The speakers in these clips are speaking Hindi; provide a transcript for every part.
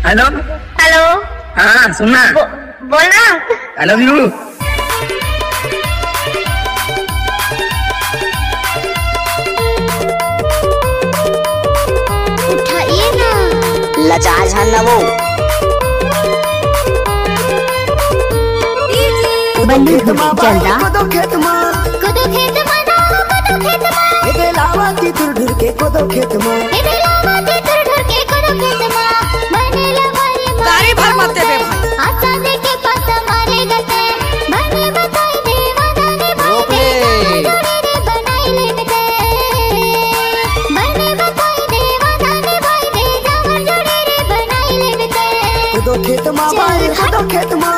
Hello hello. हाँ सुनना। बोलना। I love you. उठाइए ना। लजाज है ना वो। बल्लू चलदा कोदो खेत मां कोदो खेत माना कोदो खेत मां इधे लावाती तुर ढुर के कोदो खेत मां इधर लावाती तुर ढुर के कोदो खेत मां बने लवारी गाड़ी भर मत दे भाई। आशा दे के पाता मारे गते बने बताई दे वादाने भाई जोड़ी रे बनाई लेते बने बताई दे वादाने भाई दे जावर जोड़ी रे बनाई लेते कोदो खेत मां भाई कोदो खेत मां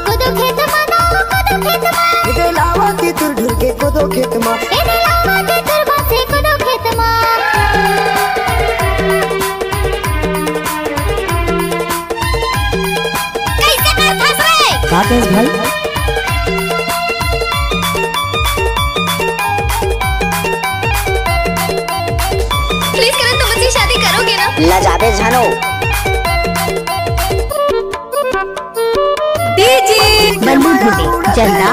कोदो खेत माना कोदो खेत मां इधे लावाती तुर ढुर के कोदो खेत मां इधर लावाती तुर बासे कोदो खेत मां। काटेश भाई प्लीज करण तुम मुझसे शादी करोगे ना? लजाबे जानो। बल्लू चलदा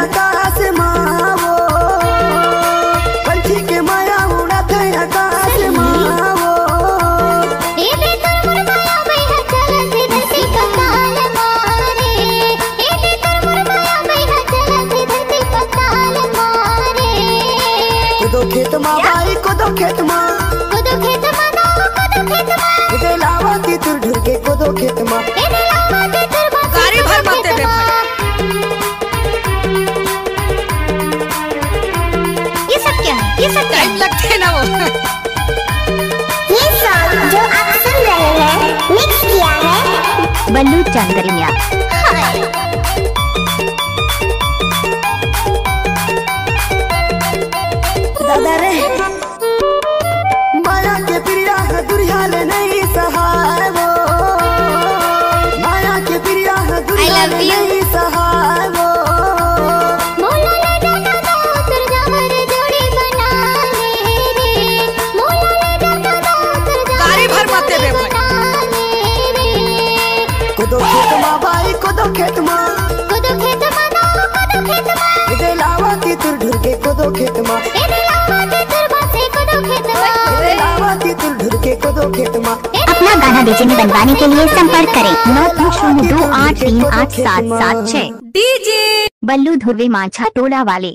पंछी के माया उड़ाते आकाश मावो ये बेकर मुरमाया बैठा चलती धरती पताल मारे ये बेकर मुरमाया बैठा चलती धरती पताल मारे कोदो खेत मां भाई कोदो खेत मां कोदो खेत माना कोदो खेत मां इधे लावाती तुर ढुर के कोदो खेत मां इधर लावाती तुर बासे गाड़ी भर मत दे भाई। ये सब क्या है? ये सब क्या टाइम है? लगते ना वो। ये सॉन्ग जो आप सुन रहे हैं मिक्स किया है बल्लू चंद्रिया दादा रे माया के प्रिया है दुरियाल नहीं सहाय वो माया के प्रिया है दुरियाल I love you. नहीं सहाय वो मोला ले जाना दो तुर जावर जोड़ी बना ले रे मोला ले जाना दो तुर जावर गाड़ी भर मत दे भाई। बना ले रे कोदो खेत मां भाई कोदो खेत मां कोदो खेत माना कोदो खेत मां इधे लावाती तुर ढुर के कोदो खेत मां इधर लावाती तुर बासे कोदो खेत मां इधे लावाती तुर ढुर के कोदो खेत मां अपना गाना बेचने बनवाने के लिए संपर्क करें 93028387776। डीजे बल्लू धुर्वे माछा टोला वाले।